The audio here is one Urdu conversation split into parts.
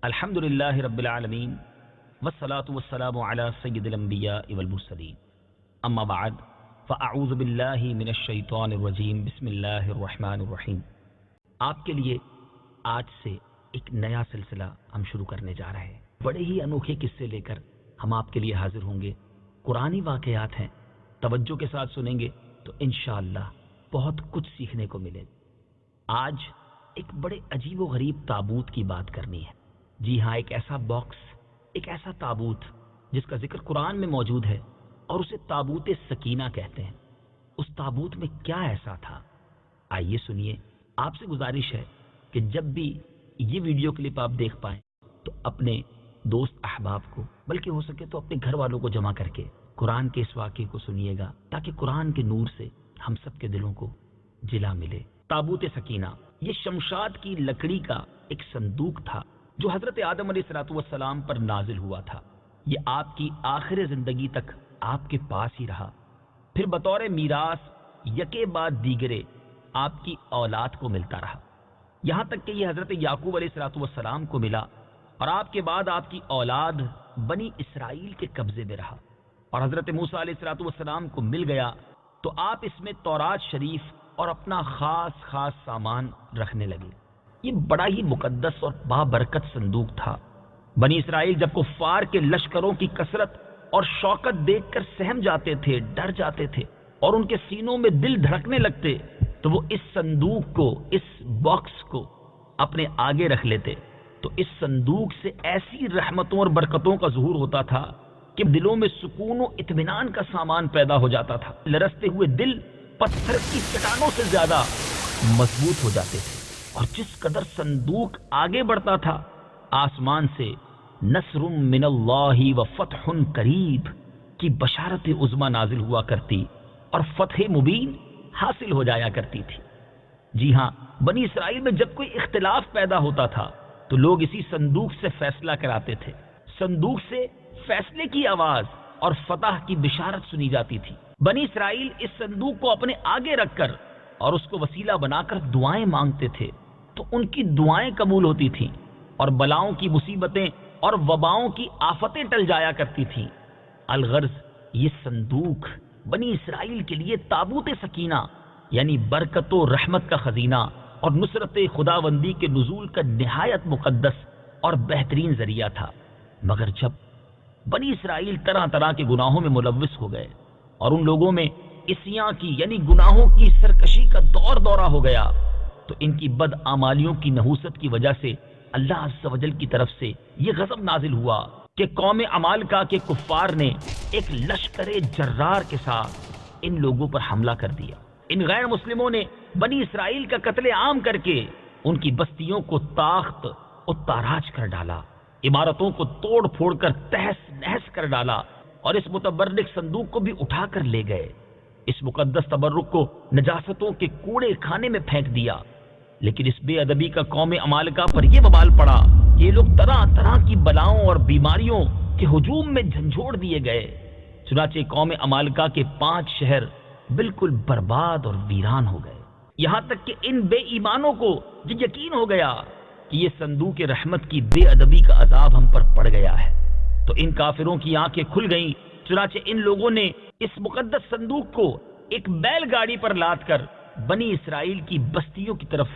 الحمد للہ رب العالمین والصلاة والسلام علی سید الانبیاء والمرسلین اما بعد فاعوذ باللہ من الشیطان الرجیم بسم اللہ الرحمن الرحیم۔ آپ کے لیے آج سے ایک نیا سلسلہ ہم شروع کرنے جا رہے ہیں۔ بڑے ہی انوکھے قصے لے کر ہم آپ کے لیے حاضر ہوں گے۔ قرآنی واقعات ہیں، توجہ کے ساتھ سنیں گے تو انشاءاللہ بہت کچھ سیکھنے کو ملے گا۔ آج ایک بڑے عجیب و غریب تابوت کی بات کرنی ہے۔ جی ہاں، ایک ایسا باکس، ایک ایسا تابوت جس کا ذکر قرآن میں موجود ہے اور اسے تابوت سکینہ کہتے ہیں۔ اس تابوت میں کیا ایسا تھا؟ آئیے سنیے۔ آپ سے گزارش ہے کہ جب بھی یہ ویڈیو کلپ آپ دیکھ پائیں تو اپنے دوست احباب کو، بلکہ ہو سکے تو اپنے گھر والوں کو جمع کر کے قرآن کے اس واقعے کو سنیے گا، تاکہ قرآن کے نور سے ہم سب کے دلوں کو جلا ملے۔ تابوت سکینہ یہ شمشاد کی لکڑی کا ایک صندوق تھا جو حضرت آدم علیہ السلام پر نازل ہوا تھا۔ یہ آپ کی آخر زندگی تک آپ کے پاس ہی رہا، پھر بطور میراث یکے بعد دیگرے آپ کی اولاد کو ملتا رہا، یہاں تک کہ یہ حضرت یعقوب علیہ السلام کو ملا اور آپ کے بعد آپ کی اولاد بنی اسرائیل کے قبضے میں رہا، اور حضرت موسیٰ علیہ السلام کو مل گیا تو آپ اس میں تورات شریف اور اپنا خاص سامان رکھنے لگے۔ یہ بڑا ہی مقدس اور بابرکت صندوق تھا۔ بنی اسرائیل جب کفار کے لشکروں کی کثرت اور شوکت دیکھ کر سہم جاتے تھے، ڈر جاتے تھے اور ان کے سینوں میں دل دھڑکنے لگتے تو وہ اس صندوق کو، اس باکس کو اپنے آگے رکھ لیتے، تو اس صندوق سے ایسی رحمتوں اور برکتوں کا ظہور ہوتا تھا کہ دلوں میں سکون و اطمینان کا سامان پیدا ہو جاتا تھا۔ لرزتے ہوئے دل پتھر کی چٹانوں سے زیادہ مضبوط ہو جاتے تھے، اور جس قدر صندوق آگے بڑھتا تھا، آسمان سے نصر من اللہ و فتح قریب کی بشارت عظمی نازل ہوا کرتی اور فتح مبین حاصل ہو جایا کرتی تھی۔ جی ہاں، بنی اسرائیل میں جب کوئی اختلاف پیدا ہوتا تھا تو لوگ اسی صندوق سے فیصلہ کراتے تھے۔ صندوق سے فیصلے کی آواز اور فتح کی بشارت سنی جاتی تھی۔ بنی اسرائیل اس صندوق کو اپنے آگے رکھ کر اور اس کو وسیلہ بنا کر دعائیں مانگتے تھے تو ان کی دعائیں قبول ہوتی تھیں اور بلاؤں کی مصیبتیں اور وباؤں کی آفتیں ٹل جایا کرتی تھیں۔ الغرض یہ صندوق بنی اسرائیل کے لیے تابوت سکینہ یعنی برکت و رحمت کا خزینہ اور نصرت خداوندی کے نزول کا نہایت مقدس اور بہترین ذریعہ تھا۔ مگر جب بنی اسرائیل طرح طرح کے گناہوں میں ملوث ہو گئے اور ان لوگوں میں عصیاں کی یعنی گناہوں کی سرکشی کا دورہ ہو گیا تو ان کی بدعمالیوں کی نحوست کی وجہ سے اللہ عز و جل کی طرف سے یہ غضب نازل ہوا کہ قوم عمالقہ کے کفار نے ایک لشکر جرار کے ساتھ ان لوگوں پر حملہ کر دیا۔ ان غیر مسلموں نے بنی اسرائیل کا قتل عام کر کے ان کی بستیوں کو تاخت و تاراج کر ڈالا، عمارتوں کو توڑ پھوڑ کر تہس نہس کر ڈالا اور اس متبرک صندوق کو بھی اٹھا کر لے گئے۔ اس مقدس تبرک کو نجاستوں کے کوڑے خانے میں پھینک دیا۔ لیکن اس بے ادبی کا قوم عمالقہ پر یہ وبال پڑا کہ یہ لوگ طرح طرح کی بلاؤں اور بیماریوں کے ہجوم میں جھنجھوڑ دیے گئے۔ چنانچہ قوم عمالقہ کے 5 شہر بالکل برباد اور ویران ہو گئے، یہاں تک کہ ان بے ایمانوں کو یہ یقین ہو گیا کہ یہ صندوق رحمت کی بے ادبی کا عذاب ہم پر پڑ گیا ہے، تو ان کافروں کی آنکھیں کھل گئیں۔ چنانچہ ان لوگوں نے اس مقدس صندوق کو ایک بیل گاڑی پر لاد کر بنی اسرائیل کی بستیوں کی طرف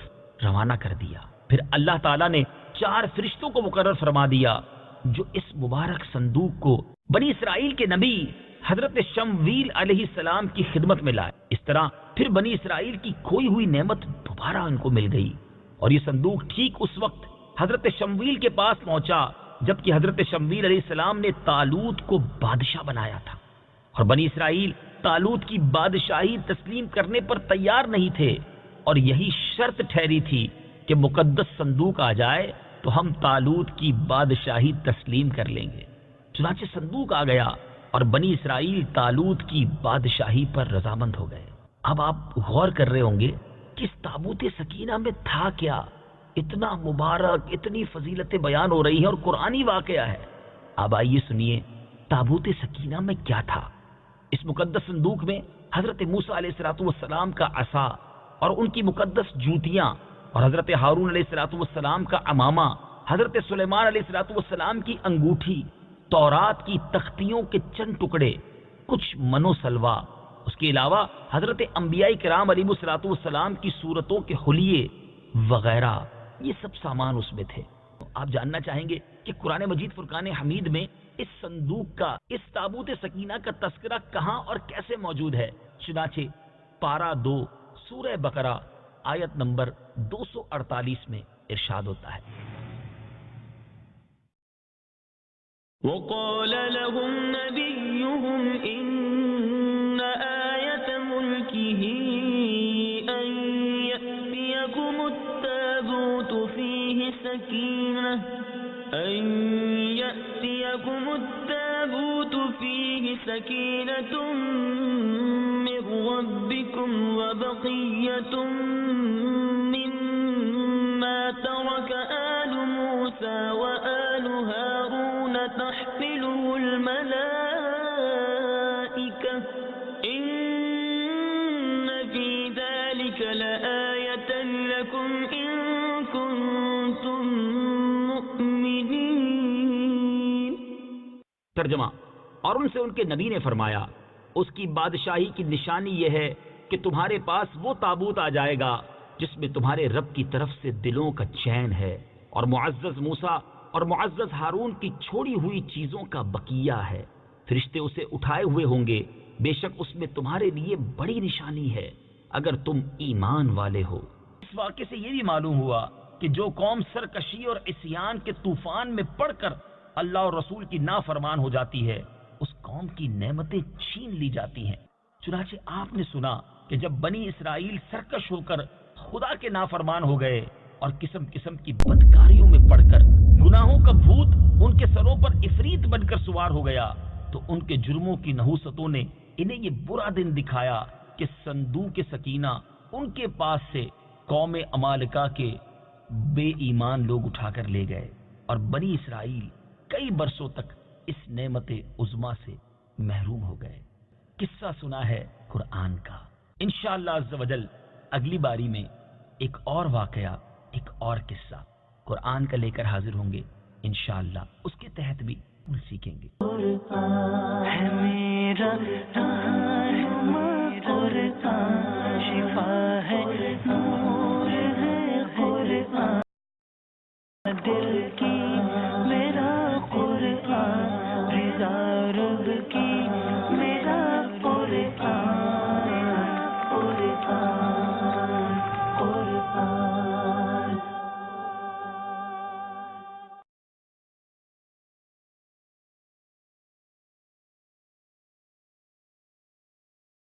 روانہ کر دیا۔ پھر اللہ تعالیٰ نے 4 فرشتوں کو مقرر فرما دیا جو اس مبارک صندوق کو بنی اسرائیل کے نبی حضرت شمویل علیہ السلام کی خدمت میں لائے۔ اس طرح پھر بنی اسرائیل کی کھوئی ہوئی نعمت دوبارہ ان کو مل گئی، اور یہ صندوق ٹھیک اس وقت حضرت شمویل کے پاس پہنچا جبکہ حضرت شمویل علیہ السلام نے طالوت کو بادشاہ بنایا تھا، اور بنی اسرائیل طالوت کی بادشاہی تسلیم کرنے پر تیار نہیں تھے، اور یہی شرط ٹھہری تھی کہ مقدس صندوق آ جائے تو ہم طالوت کی بادشاہی تسلیم کر لیں گے۔ چنانچہ صندوق آ گیا اور بنی اسرائیل طالوت کی بادشاہی پر رضامند ہو گئے۔ اب آپ غور کر رہے ہوں گے کہ اس تابوت سکینہ میں تھا کیا؟ اتنا مبارک، اتنی فضیلتیں بیان ہو رہی ہیں اور قرآنی واقعہ ہے۔ اب آئیے سنیے تابوت سکینہ میں کیا تھا۔ اس مقدس صندوق میں حضرت موسیٰ علیہ السلام کا عصا اور ان کی مقدس جوتیاں، اور حضرت ہارون علیہ السلام کا عمامہ، حضرت سلیمان علیہ السلام کی انگوٹھی، تورات کی تختیوں کے چند ٹکڑے، کچھ منو سلوا، اس کے علاوہ حضرت انبیاء کرام علیہ السلام کی صورتوں کے حلیے وغیرہ، یہ سب سامان اس میں تھے۔ آپ جاننا چاہیں گے کہ قرآن مجید فرقان حمید میں اس صندوق کا، اس تابوت سکینہ کا تذکرہ کہاں اور کیسے موجود ہے؟ چنانچہ پارہ 2 سورہ بقرہ آیت نمبر 248 میں ارشاد ہوتا ہے، وقال لهم نبيهم إن آية ملكه أن يأتيكم التابوت فيه سكينة من ربكم وبقية مما ترك آل موسى وآل هارون تحمله الملائكة إن في ذلك لآية لكم إن كنتم مؤمنين۔ ترجمہ، اور ان سے ان کے نبی نے فرمایا، اس کی بادشاہی کی نشانی یہ ہے کہ تمہارے پاس وہ تابوت آ جائے گا جس میں تمہارے رب کی طرف سے دلوں کا چین ہے، اور معزز موسیٰ اور معزز ہارون کی چھوڑی ہوئی چیزوں کا بقیہ ہے۔ فرشتے اسے اٹھائے ہوئے ہوں گے، بے شک اس میں تمہارے لیے بڑی نشانی ہے اگر تم ایمان والے ہو۔ اس واقعے سے یہ بھی معلوم ہوا کہ جو قوم سرکشی اور عصیان کے طوفان میں پڑ کر اللہ اور رسول کی نافرمان ہو جاتی ہے، اس قوم کی نعمتیں چھین لی جاتی ہیں۔ چنانچہ آپ نے سنا کہ جب بنی اسرائیل سرکش ہو کر خدا کے نافرمان ہو گئے اور قسم قسم کی بدکاریوں میں پڑ کر گناہوں کا بھوت ان کے سروں پر عفریت بن کر سوار ہو گیا، تو ان کے جرموں کی نحوستوں نے انہیں یہ برا دن دکھایا کہ صندوق سکینہ ان کے پاس سے قوم عمالقہ کے بے ایمان لوگ اٹھا کر لے گئے، اور بنی اسرائیل کئی برسوں تک اس نعمت عظما سے محروم ہو گئے۔ قصہ سنا ہے قرآن کا۔ انشاءاللہ عز و جل اگلی باری میں ایک اور واقعہ، ایک اور قصہ قرآن کا لے کر حاضر ہوں گے انشاءاللہ، اس کے تحت بھی سیکھیں گے۔